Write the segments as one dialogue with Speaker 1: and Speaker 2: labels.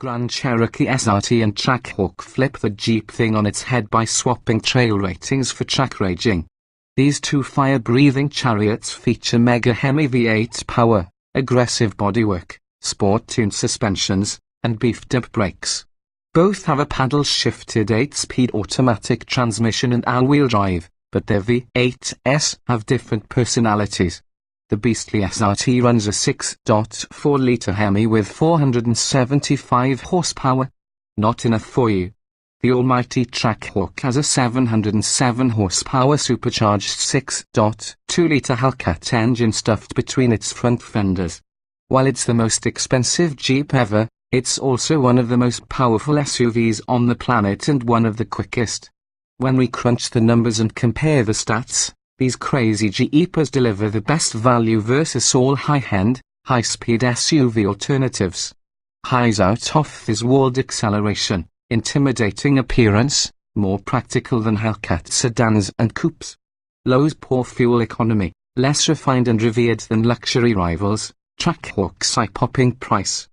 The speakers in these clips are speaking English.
Speaker 1: Grand Cherokee SRT and Trackhawk flip the Jeep thing on its head by swapping trail ratings for track raging. These two fire-breathing chariots feature mega Hemi V8 power, aggressive bodywork, sport-tuned suspensions, and beefed-up brakes. Both have a paddle-shifted 8-speed automatic transmission and all-wheel drive, but their V8s have different personalities. The beastly SRT runs a 6.4-litre Hemi with 475 horsepower. Not enough for you. The almighty Trackhawk has a 707 horsepower supercharged 6.2-litre Hellcat engine stuffed between its front fenders. While it's the most expensive Jeep ever, it's also one of the most powerful SUVs on the planet and one of the quickest. When we crunch the numbers and compare the stats, these crazy Jeepers deliver the best value versus all high-end, high-speed SUV alternatives. Highs out off this walled acceleration, intimidating appearance, more practical than Hellcat sedans and coupes. Lows poor fuel economy, less refined and revered than luxury rivals, Trackhawk's eye-popping price.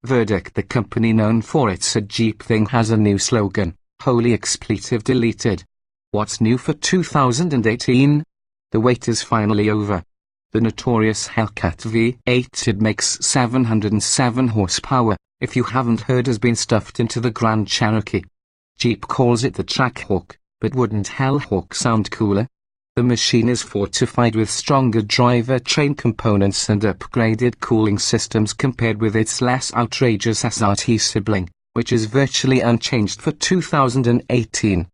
Speaker 1: Verdict: the company known for its Jeep thing has a new slogan, holy expletive deleted. What's new for 2018? The wait is finally over. The notorious Hellcat V8 it makes 707 horsepower, if you haven't heard, has been stuffed into the Grand Cherokee. Jeep calls it the Trackhawk, but wouldn't Hellhawk sound cooler? The machine is fortified with stronger driver-train components and upgraded cooling systems compared with its less outrageous SRT sibling, which is virtually unchanged for 2018.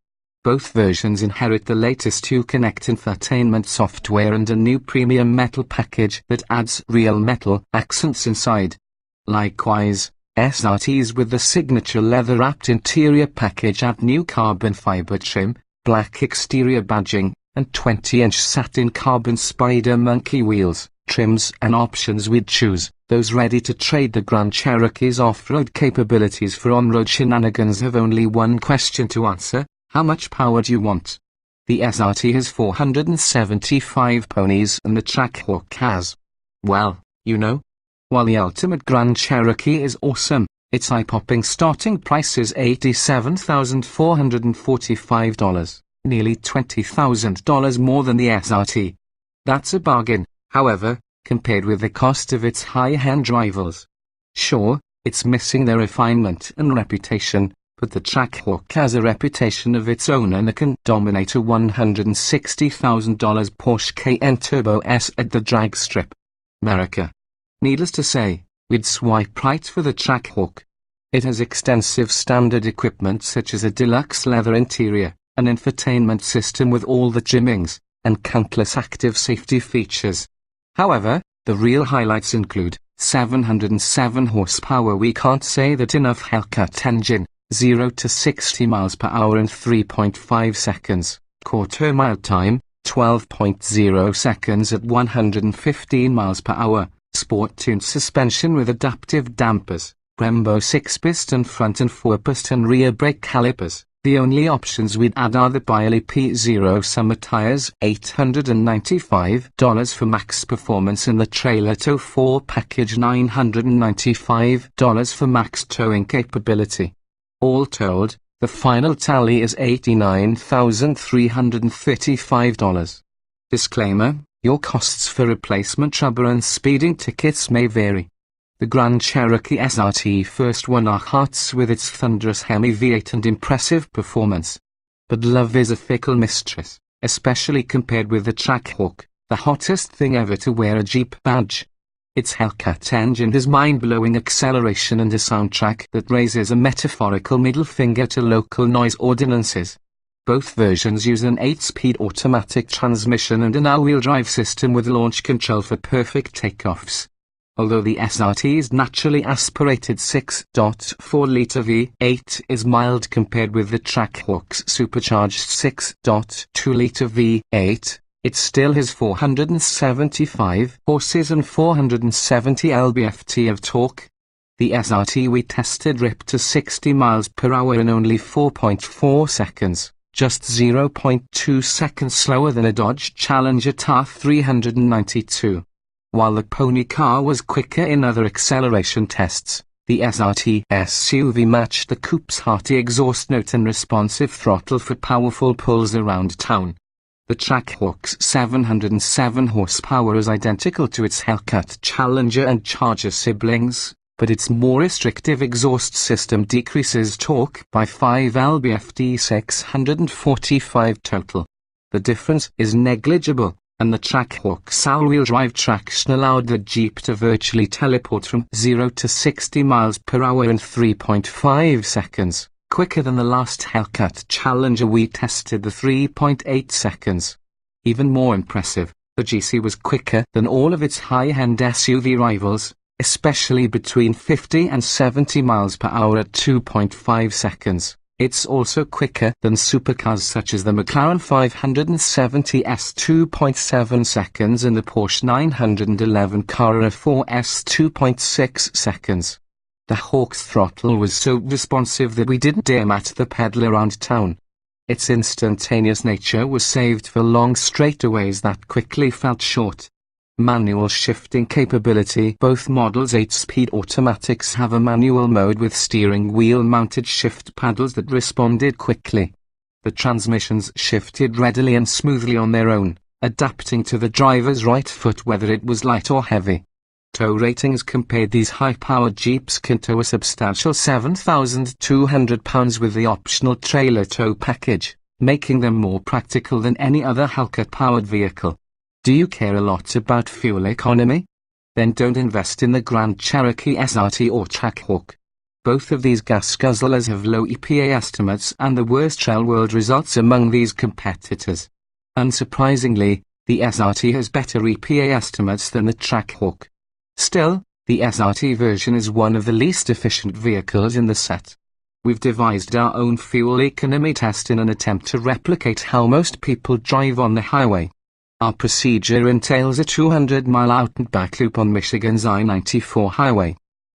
Speaker 1: Both versions inherit the latest Uconnect infotainment software and a new premium metal package that adds real metal accents inside. Likewise, SRTs with the signature leather-wrapped interior package add new carbon fiber trim, black exterior badging, and 20-inch satin carbon spider monkey wheels, trims and options we'd choose. Those ready to trade the Grand Cherokee's off-road capabilities for on-road shenanigans have only one question to answer: how much power do you want? The SRT has 475 ponies and the Trackhawk has, well, you know. While the ultimate Grand Cherokee is awesome, its eye-popping starting price is $87,445, nearly $20,000 more than the SRT. That's a bargain, however, compared with the cost of its high-end rivals. Sure, it's missing their refinement and reputation, but the Trackhawk has a reputation of its own and it can dominate a $160,000 Porsche Cayenne Turbo S at the drag strip. America. Needless to say, we'd swipe right for the Trackhawk. It has extensive standard equipment such as a deluxe leather interior, an infotainment system with all the trimmings, and countless active safety features. However, the real highlights include 707 horsepower. We can't say that enough. Hellcat engine, 0 to 60 miles per hour in 3.5 seconds, quarter mile time, 12.0 seconds at 115 miles per hour, sport-tuned suspension with adaptive dampers, Brembo 6-piston front and 4-piston rear brake calipers. The only options we'd add are the Biley P0 summer tires, $895 for max performance, and the Trailer Tow 4 package, $995 for max towing capability. All told, the final tally is $89,335. Disclaimer: your costs for replacement rubber and speeding tickets may vary. The Grand Cherokee SRT first won our hearts with its thunderous Hemi V8 and impressive performance. But love is a fickle mistress, especially compared with the Trackhawk, the hottest thing ever to wear a Jeep badge. Its Hellcat engine has mind-blowing acceleration and a soundtrack that raises a metaphorical middle finger to local noise ordinances. Both versions use an 8-speed automatic transmission and an all-wheel drive system with launch control for perfect takeoffs. Although the SRT's naturally aspirated 6.4-litre V8 is mild compared with the Trackhawk's supercharged 6.2-litre V8, it still has 475 horses and 470 lb-ft of torque. The SRT we tested ripped to 60 miles per hour in only 4.4 seconds, just 0.2 seconds slower than a Dodge Challenger TR 392. While the pony car was quicker in other acceleration tests, The SRT SUV matched the coupe's hearty exhaust note and responsive throttle for powerful pulls around town. The Trackhawk's 707 horsepower is identical to its Hellcat Challenger and Charger siblings, but its more restrictive exhaust system decreases torque by 5 lb/ft 645 total. The difference is negligible, and the Trackhawk's all-wheel drive traction allowed the Jeep to virtually teleport from 0 to 60 miles per hour in 3.5 seconds, quicker than the last Hellcat Challenger we tested the 3.8 seconds. Even more impressive, the GC was quicker than all of its high-end SUV rivals, especially between 50 and 70 miles per hour at 2.5 seconds. It's also quicker than supercars such as the McLaren 570S 2.7 seconds and the Porsche 911 Carrera 4S 2.6 seconds. The Hawk's throttle was so responsive that we didn't dare mat the pedal around town. Its instantaneous nature was saved for long straightaways that quickly felt short. Manual shifting capability. Both models' 8-speed automatics have a manual mode with steering wheel-mounted shift paddles that responded quickly. The transmissions shifted readily and smoothly on their own, adapting to the driver's right foot whether it was light or heavy. Tow ratings compared. These high-powered Jeeps can tow a substantial 7,200 pounds with the optional trailer tow package, making them more practical than any other Hellcat-powered vehicle. Do you care a lot about fuel economy? Then don't invest in the Grand Cherokee SRT or Trackhawk. Both of these gas guzzlers have low EPA estimates and the worst real-world results among these competitors. Unsurprisingly, the SRT has better EPA estimates than the Trackhawk. Still, the SRT version is one of the least efficient vehicles in the set. We've devised our own fuel economy test in an attempt to replicate how most people drive on the highway. Our procedure entails a 200-mile out-and-back loop on Michigan's I-94 highway.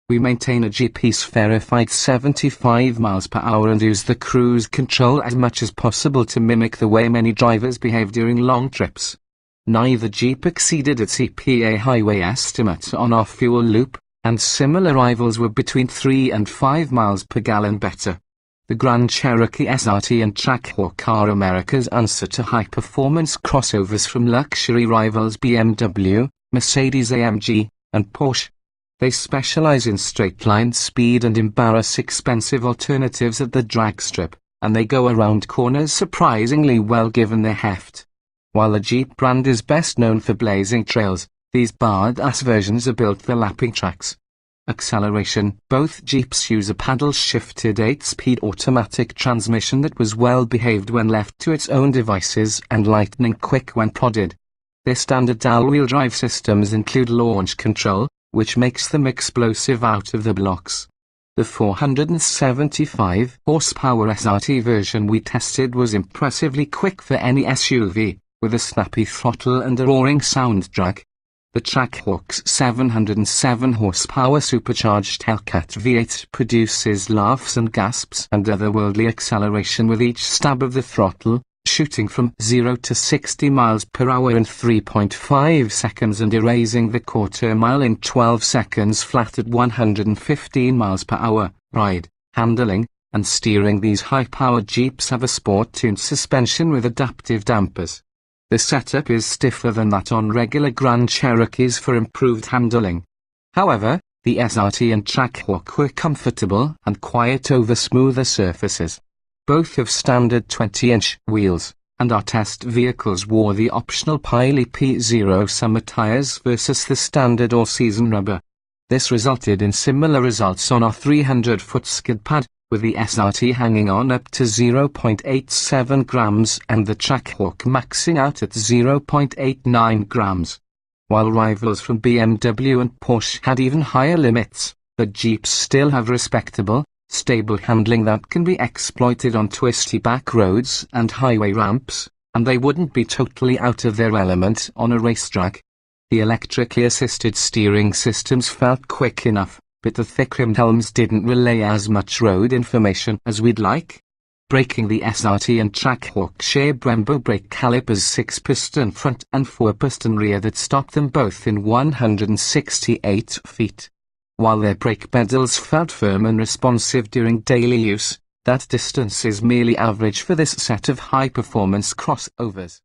Speaker 1: We maintain a GPS-verified 75 miles per hour and use the cruise control as much as possible to mimic the way many drivers behave during long trips. Neither Jeep exceeded its EPA highway estimates on our fuel loop, and similar rivals were between 3 and 5 miles per gallon better. The Grand Cherokee SRT and Trackhawk are America's answer to high-performance crossovers from luxury rivals BMW, Mercedes-AMG, and Porsche. They specialize in straight-line speed and embarrass expensive alternatives at the drag strip, and they go around corners surprisingly well given their heft. While the Jeep brand is best known for blazing trails, these badass versions are built for lapping tracks. Acceleration. Both Jeeps use a paddle-shifted 8-speed automatic transmission that was well-behaved when left to its own devices and lightning-quick when prodded. Their standard all-wheel drive systems include launch control, which makes them explosive out of the blocks. The 475 horsepower SRT version we tested was impressively quick for any SUV, with a snappy throttle and a roaring sound drag. The Trackhawk's 707 horsepower supercharged Hellcat V8 produces laughs and gasps and otherworldly acceleration with each stab of the throttle, shooting from 0 to 60 miles per hour in 3.5 seconds and erasing the quarter mile in 12 seconds flat at 115 miles per hour. Ride, handling, and steering. These high-powered Jeeps have a sport-tuned suspension with adaptive dampers. The setup is stiffer than that on regular Grand Cherokees for improved handling. However, the SRT and Trackhawk were comfortable and quiet over smoother surfaces. Both have standard 20-inch wheels, and our test vehicles wore the optional Pirelli P0 summer tires versus the standard all-season rubber. This resulted in similar results on our 300-foot skid pad, with the SRT hanging on up to 0.87 grams and the Trackhawk maxing out at 0.89 grams. While rivals from BMW and Porsche had even higher limits, the Jeeps still have respectable, stable handling that can be exploited on twisty back roads and highway ramps, and they wouldn't be totally out of their element on a racetrack. The electrically assisted steering systems felt quick enough, but the thick-rimmed helms didn't relay as much road information as we'd like. Braking. The SRT and Trackhawk share Brembo brake calipers, 6-piston front and 4-piston rear that stop them both in 168 feet. While their brake pedals felt firm and responsive during daily use, that distance is merely average for this set of high-performance crossovers.